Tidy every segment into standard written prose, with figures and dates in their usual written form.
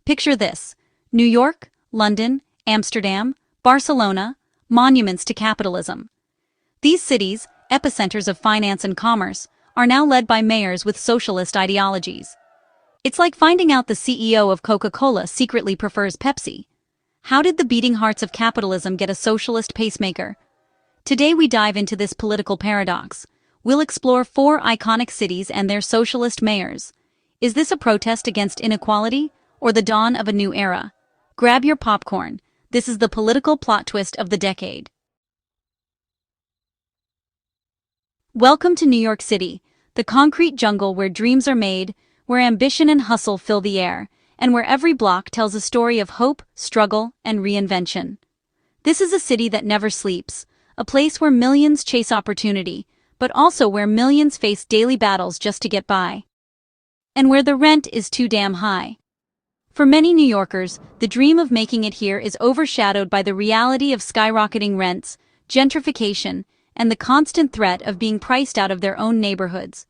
Picture this: New York, London, Amsterdam, Barcelona, monuments to capitalism. These cities, epicenters of finance and commerce, are now led by mayors with socialist ideologies. It's like finding out the CEO of Coca-Cola secretly prefers Pepsi. How did the beating hearts of capitalism get a socialist pacemaker? Today we dive into this political paradox. We'll explore 4 iconic cities and their socialist mayors. Is this a protest against inequality, or the dawn of a new era? Grab your popcorn. This is the political plot twist of the decade. Welcome to New York City, the concrete jungle where dreams are made, where ambition and hustle fill the air, and where every block tells a story of hope, struggle, and reinvention. This is a city that never sleeps, a place where millions chase opportunity, but also where millions face daily battles just to get by. And where the rent is too damn high. For many New Yorkers, the dream of making it here is overshadowed by the reality of skyrocketing rents, gentrification, and the constant threat of being priced out of their own neighborhoods.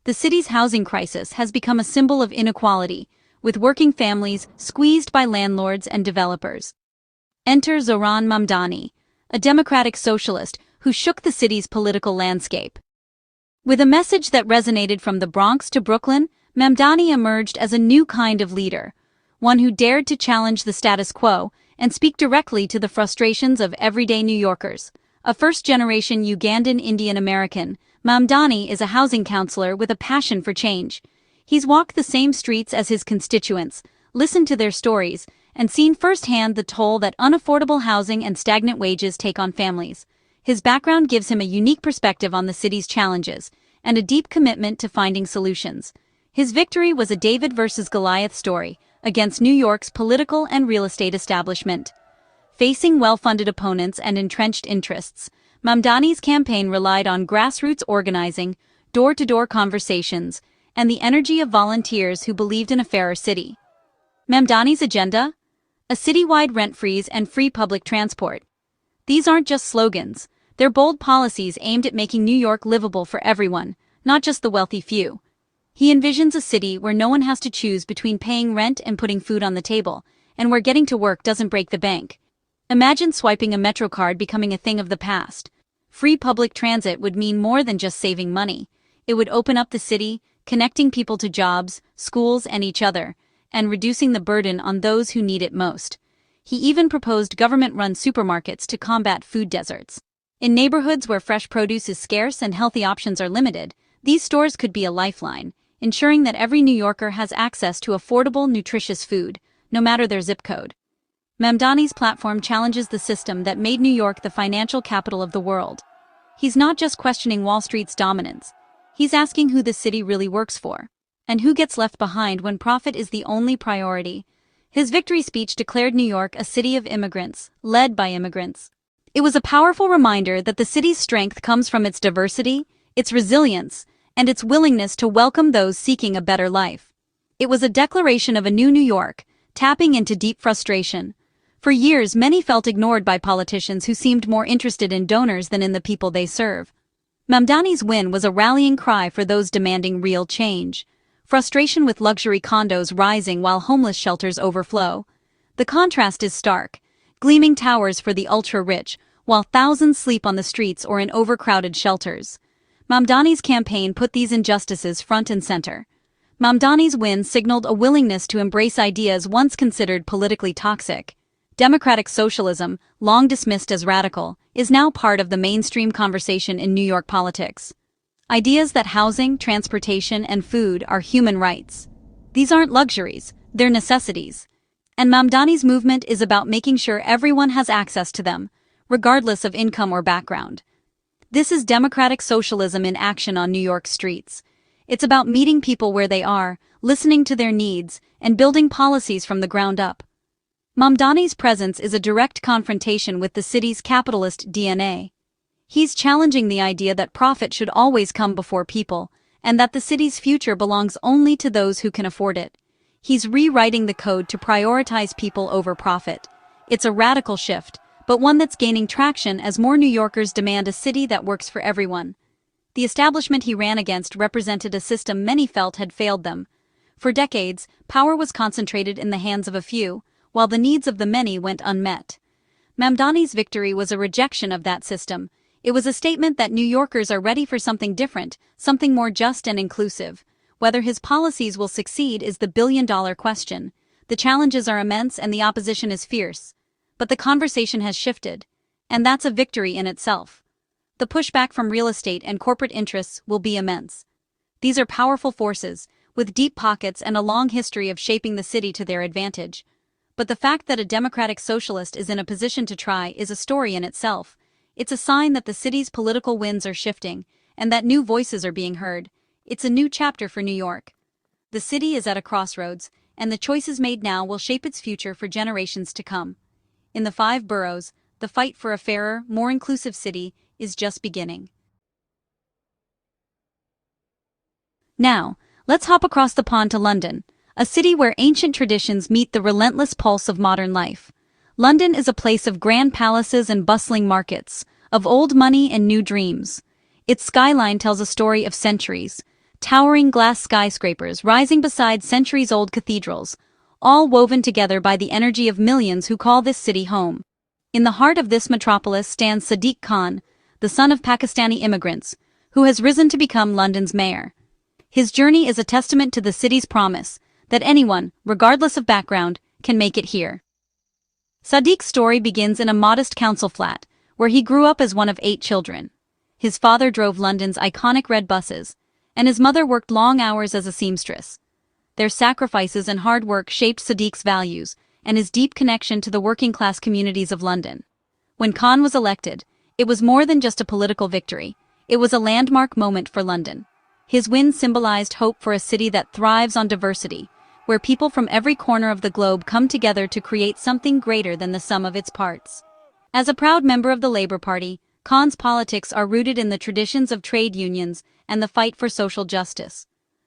The city's housing crisis has become a symbol of inequality, with working families squeezed by landlords and developers. Enter Zohran Mamdani, a democratic socialist who shook the city's political landscape. With a message that resonated from the Bronx to Brooklyn, Mamdani emerged as a new kind of leader, one who dared to challenge the status quo and speak directly to the frustrations of everyday New Yorkers. A first-generation Ugandan Indian American, Mamdani is a housing counselor with a passion for change. He's walked the same streets as his constituents, listened to their stories, and seen firsthand the toll that unaffordable housing and stagnant wages take on families. His background gives him a unique perspective on the city's challenges, and a deep commitment to finding solutions. His victory was a David versus Goliath story against New York's political and real estate establishment. Facing well-funded opponents and entrenched interests, Mamdani's campaign relied on grassroots organizing, door-to-door conversations, and the energy of volunteers who believed in a fairer city. Mamdani's agenda? A citywide rent freeze and free public transport. These aren't just slogans, they're bold policies aimed at making New York livable for everyone, not just the wealthy few. He envisions a city where no one has to choose between paying rent and putting food on the table, and where getting to work doesn't break the bank. Imagine swiping a Metro card becoming a thing of the past. Free public transit would mean more than just saving money. It would open up the city, connecting people to jobs, schools, and each other, and reducing the burden on those who need it most. He even proposed government-run supermarkets to combat food deserts. In neighborhoods where fresh produce is scarce and healthy options are limited, these stores could be a lifeline, ensuring that every New Yorker has access to affordable, nutritious food, no matter their zip code. Mamdani's platform challenges the system that made New York the financial capital of the world. He's not just questioning Wall Street's dominance. He's asking who the city really works for, and who gets left behind when profit is the only priority. His victory speech declared New York a city of immigrants, led by immigrants. It was a powerful reminder that the city's strength comes from its diversity, its resilience, and its willingness to welcome those seeking a better life. It was a declaration of a new New York, tapping into deep frustration. For years, many felt ignored by politicians who seemed more interested in donors than in the people they serve. Mamdani's win was a rallying cry for those demanding real change. Frustration with luxury condos rising while homeless shelters overflow. The contrast is stark. Gleaming towers for the ultra-rich, while thousands sleep on the streets or in overcrowded shelters. Mamdani's campaign put these injustices front and center. Mamdani's win signaled a willingness to embrace ideas once considered politically toxic. Democratic socialism, long dismissed as radical, is now part of the mainstream conversation in New York politics. Ideas that housing, transportation, and food are human rights. These aren't luxuries, they're necessities. And Mamdani's movement is about making sure everyone has access to them, regardless of income or background. This is democratic socialism in action on New York streets. It's about meeting people where they are, listening to their needs, and building policies from the ground up. Mamdani's presence is a direct confrontation with the city's capitalist DNA. He's challenging the idea that profit should always come before people, and that the city's future belongs only to those who can afford it. He's rewriting the code to prioritize people over profit. It's a radical shift, but one that's gaining traction as more New Yorkers demand a city that works for everyone. The establishment he ran against represented a system many felt had failed them. For decades, power was concentrated in the hands of a few, while the needs of the many went unmet. Mamdani's victory was a rejection of that system. It was a statement that New Yorkers are ready for something different, something more just and inclusive. Whether his policies will succeed is the billion-dollar question. The challenges are immense and the opposition is fierce. But the conversation has shifted. And that's a victory in itself. The pushback from real estate and corporate interests will be immense. These are powerful forces, with deep pockets and a long history of shaping the city to their advantage. But the fact that a democratic socialist is in a position to try is a story in itself. It's a sign that the city's political winds are shifting, and that new voices are being heard. It's a new chapter for New York. The city is at a crossroads, and the choices made now will shape its future for generations to come. In the 5 boroughs, the fight for a fairer, more inclusive city is just beginning. Now, let's hop across the pond to London, a city where ancient traditions meet the relentless pulse of modern life. London is a place of grand palaces and bustling markets, of old money and new dreams. Its skyline tells a story of centuries, towering glass skyscrapers rising beside centuries-old cathedrals, all woven together by the energy of millions who call this city home. In the heart of this metropolis stands Sadiq Khan, the son of Pakistani immigrants, who has risen to become London's mayor. His journey is a testament to the city's promise that anyone, regardless of background, can make it here. Sadiq's story begins in a modest council flat, where he grew up as one of 8 children. His father drove London's iconic red buses, and his mother worked long hours as a seamstress. Their sacrifices and hard work shaped Sadiq's values and his deep connection to the working-class communities of London. When Khan was elected, it was more than just a political victory. It was a landmark moment for London. His win symbolized hope for a city that thrives on diversity, where people from every corner of the globe come together to create something greater than the sum of its parts. As a proud member of the Labour Party, Khan's politics are rooted in the traditions of trade unions and the fight for social justice.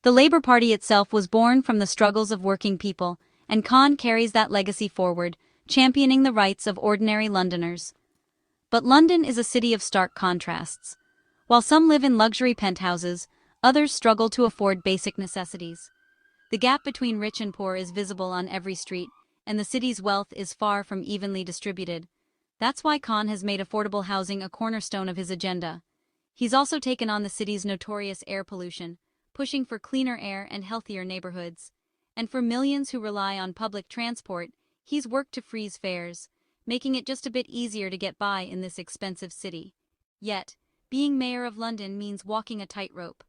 The Labour Party itself was born from the struggles of working people, and Khan carries that legacy forward, championing the rights of ordinary Londoners. But London is a city of stark contrasts. While some live in luxury penthouses, others struggle to afford basic necessities. The gap between rich and poor is visible on every street, and the city's wealth is far from evenly distributed. That's why Khan has made affordable housing a cornerstone of his agenda. He's also taken on the city's notorious air pollution, pushing for cleaner air and healthier neighborhoods. And for millions who rely on public transport, he's worked to freeze fares, making it just a bit easier to get by in this expensive city. Yet, being mayor of London means walking a tightrope.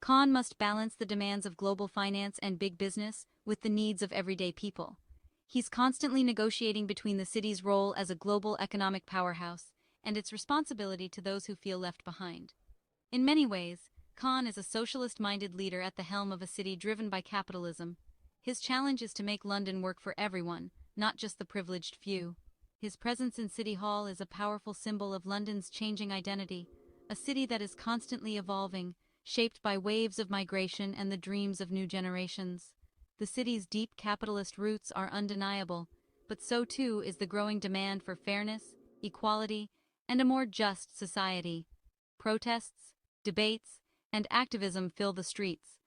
Khan must balance the demands of global finance and big business with the needs of everyday people. He's constantly negotiating between the city's role as a global economic powerhouse and its responsibility to those who feel left behind. In many ways, Khan is a socialist-minded leader at the helm of a city driven by capitalism. His challenge is to make London work for everyone, not just the privileged few. His presence in City Hall is a powerful symbol of London's changing identity, a city that is constantly evolving, shaped by waves of migration and the dreams of new generations. The city's deep capitalist roots are undeniable, but so too is the growing demand for fairness, equality, and a more just society. Protests, debates, and activism fill the streets,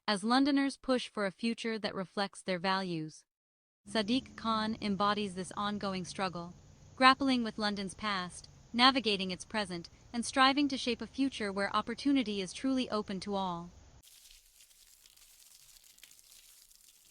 as Londoners push for a future that reflects their values. Sadiq Khan embodies this ongoing struggle, grappling with London's past, navigating its present, and striving to shape a future where opportunity is truly open to all.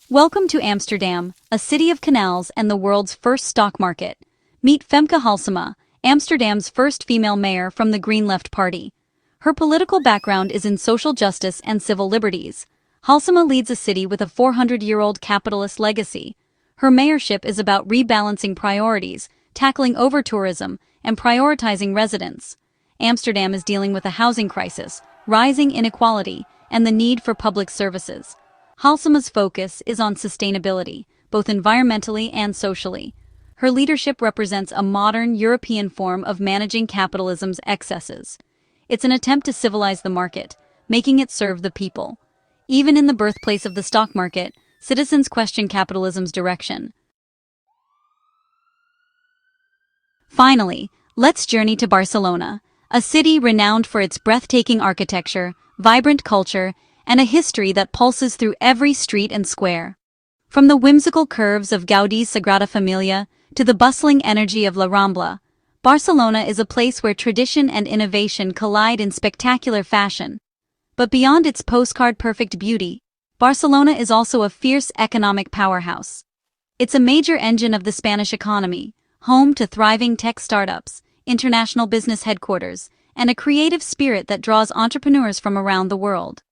Welcome to Amsterdam, a city of canals and the world's first stock market. Meet Femke Halsema, Amsterdam's first female mayor from the Green Left Party. Her political background is in social justice and civil liberties. Halsema leads a city with a 400-year-old capitalist legacy. Her mayorship is about rebalancing priorities, tackling over-tourism, and prioritizing residents. Amsterdam is dealing with a housing crisis, rising inequality, and the need for public services. Halsema's focus is on sustainability, both environmentally and socially. Her leadership represents a modern European form of managing capitalism's excesses. It's an attempt to civilize the market, making it serve the people. Even in the birthplace of the stock market, citizens question capitalism's direction. Finally, let's journey to Barcelona, a city renowned for its breathtaking architecture, vibrant culture, and a history that pulses through every street and square. From the whimsical curves of Gaudi's Sagrada Familia to the bustling energy of La Rambla, Barcelona is a place where tradition and innovation collide in spectacular fashion. But beyond its postcard-perfect beauty, Barcelona is also a fierce economic powerhouse. It's a major engine of the Spanish economy, home to thriving tech startups, international business headquarters, and a creative spirit that draws entrepreneurs from around the world.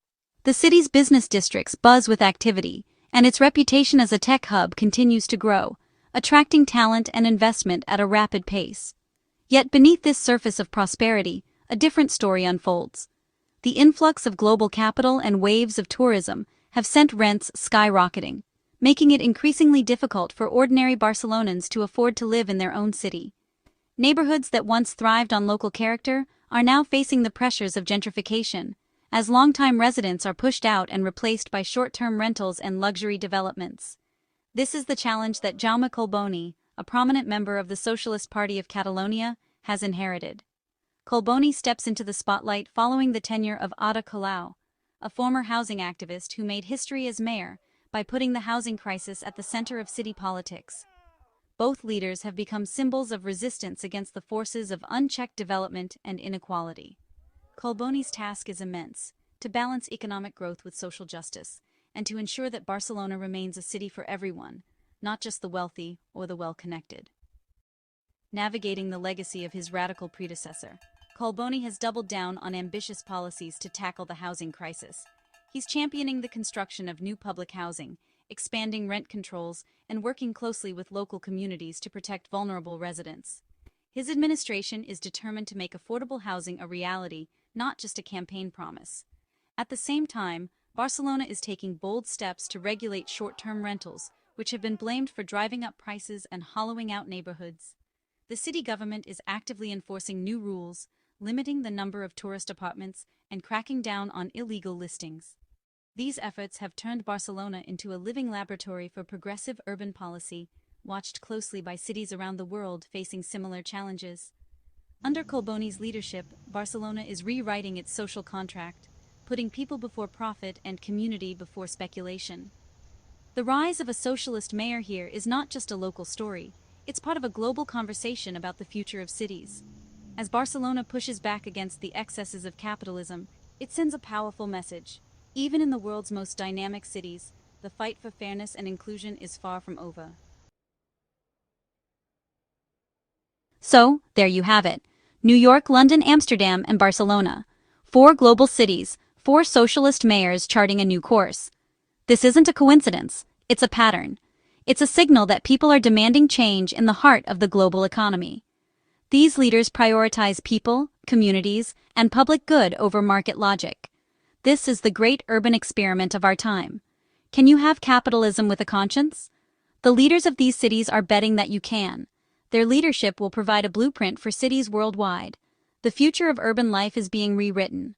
The city's business districts buzz with activity, and its reputation as a tech hub continues to grow, attracting talent and investment at a rapid pace. Yet beneath this surface of prosperity, a different story unfolds. The influx of global capital and waves of tourism have sent rents skyrocketing, making it increasingly difficult for ordinary Barcelonans to afford to live in their own city. Neighborhoods that once thrived on local character are now facing the pressures of gentrification, as longtime residents are pushed out and replaced by short-term rentals and luxury developments. This is the challenge that Jaume Collboni, a prominent member of the Socialist Party of Catalonia, has inherited. Collboni steps into the spotlight following the tenure of Ada Colau, a former housing activist who made history as mayor by putting the housing crisis at the center of city politics. Both leaders have become symbols of resistance against the forces of unchecked development and inequality. Collboni's task is immense: to balance economic growth with social justice, and to ensure that Barcelona remains a city for everyone, not just the wealthy or the well-connected. Navigating the legacy of his radical predecessor, Collboni has doubled down on ambitious policies to tackle the housing crisis. He's championing the construction of new public housing, expanding rent controls, and working closely with local communities to protect vulnerable residents. His administration is determined to make affordable housing a reality, not just a campaign promise. At the same time, Barcelona is taking bold steps to regulate short-term rentals, which have been blamed for driving up prices and hollowing out neighborhoods. The city government is actively enforcing new rules, limiting the number of tourist apartments and cracking down on illegal listings. These efforts have turned Barcelona into a living laboratory for progressive urban policy, watched closely by cities around the world facing similar challenges. Under Collboni's leadership, Barcelona is rewriting its social contract, putting people before profit and community before speculation. The rise of a socialist mayor here is not just a local story, it's part of a global conversation about the future of cities. As Barcelona pushes back against the excesses of capitalism, it sends a powerful message. Even in the world's most dynamic cities, the fight for fairness and inclusion is far from over. So, there you have it. New York, London, Amsterdam, and Barcelona. 4 global cities, 4 socialist mayors charting a new course. This isn't a coincidence, it's a pattern. It's a signal that people are demanding change in the heart of the global economy. These leaders prioritize people, communities, and public good over market logic. This is the great urban experiment of our time. Can you have capitalism with a conscience? The leaders of these cities are betting that you can. Their leadership will provide a blueprint for cities worldwide. The future of urban life is being rewritten,